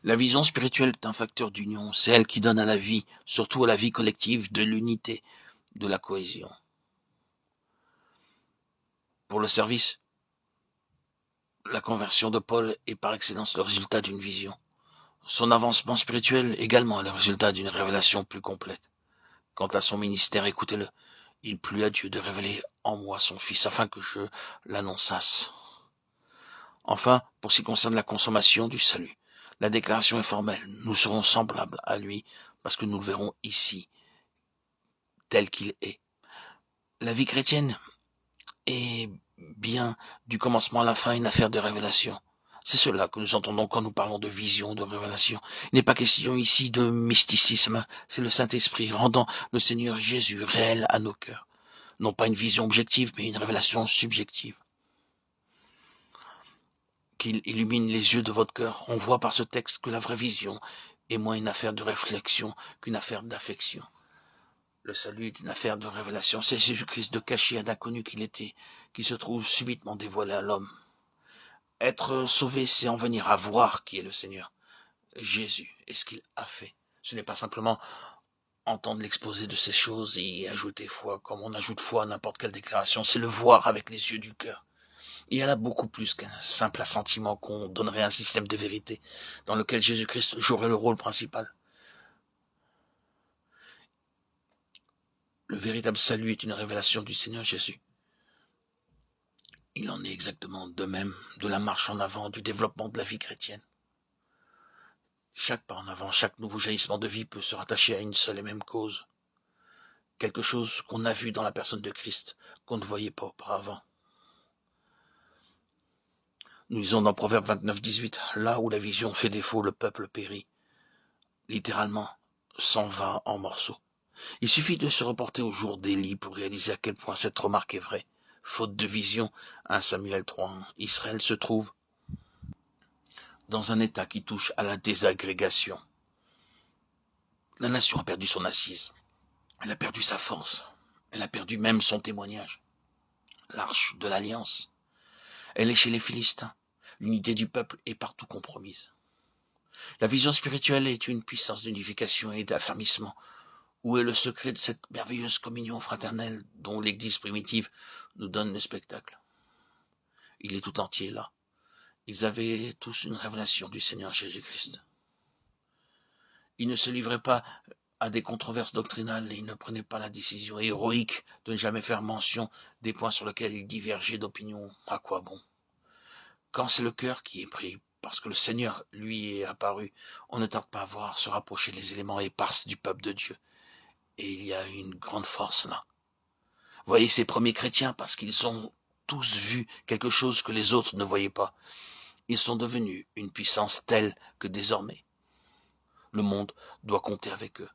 La vision spirituelle est un facteur d'union, c'est elle qui donne à la vie, surtout à la vie collective, de l'unité, de la cohésion. Pour le service, la conversion de Paul est par excellence le résultat d'une vision. Son avancement spirituel également est le résultat d'une révélation plus complète. Quant à son ministère, écoutez-le, il plut à Dieu de révéler en moi son Fils afin que je l'annonçasse. Enfin, pour ce qui concerne la consommation du salut, la déclaration est formelle. Nous serons semblables à lui parce que nous le verrons ici, tel qu'il est. La vie chrétienne est bien du commencement à la fin une affaire de révélation. C'est cela que nous entendons quand nous parlons de vision, de révélation. Il n'est pas question ici de mysticisme, c'est le Saint-Esprit rendant le Seigneur Jésus réel à nos cœurs. Non pas une vision objective, mais une révélation subjective. Qu'il illumine les yeux de votre cœur. On voit par ce texte que la vraie vision est moins une affaire de réflexion qu'une affaire d'affection. Le salut est une affaire de révélation. C'est Jésus-Christ de caché à d'inconnu qu'il était, qui se trouve subitement dévoilé à l'homme. Être sauvé, c'est en venir à voir qui est le Seigneur. Jésus et ce qu'il a fait. Ce n'est pas simplement entendre l'exposé de ces choses et y ajouter foi, comme on ajoute foi à n'importe quelle déclaration, c'est le voir avec les yeux du cœur. Il y en a beaucoup plus qu'un simple assentiment qu'on donnerait à un système de vérité dans lequel Jésus-Christ jouerait le rôle principal. Le véritable salut est une révélation du Seigneur Jésus. Il en est exactement de même de la marche en avant, du développement de la vie chrétienne. Chaque pas en avant, chaque nouveau jaillissement de vie peut se rattacher à une seule et même cause. Quelque chose qu'on a vu dans la personne de Christ, qu'on ne voyait pas auparavant. Nous lisons dans Proverbe 29-18, là où la vision fait défaut, le peuple périt. Littéralement, s'en va en morceaux. Il suffit de se reporter au jour d'Élie pour réaliser à quel point cette remarque est vraie. Faute de vision, 1 Samuel 3, Israël se trouve dans un état qui touche à la désagrégation. La nation a perdu son assise. Elle a perdu sa force. Elle a perdu même son témoignage. L'arche de l'alliance. Elle est chez les Philistins. L'unité du peuple est partout compromise. La vision spirituelle est une puissance d'unification et d'affermissement. Où est le secret de cette merveilleuse communion fraternelle dont l'Église primitive nous donne le spectacle? Il est tout entier là. Ils avaient tous une révélation du Seigneur Jésus-Christ. Ils ne se livraient pas à des controverses doctrinales et ils ne prenaient pas la décision héroïque de ne jamais faire mention des points sur lesquels ils divergeaient d'opinion. À quoi bon? Quand c'est le cœur qui est pris, parce que le Seigneur, lui, est apparu, on ne tarde pas à voir se rapprocher les éléments épars du peuple de Dieu. Et il y a une grande force là. Voyez ces premiers chrétiens, parce qu'ils ont tous vu quelque chose que les autres ne voyaient pas. Ils sont devenus une puissance telle que désormais, le monde doit compter avec eux.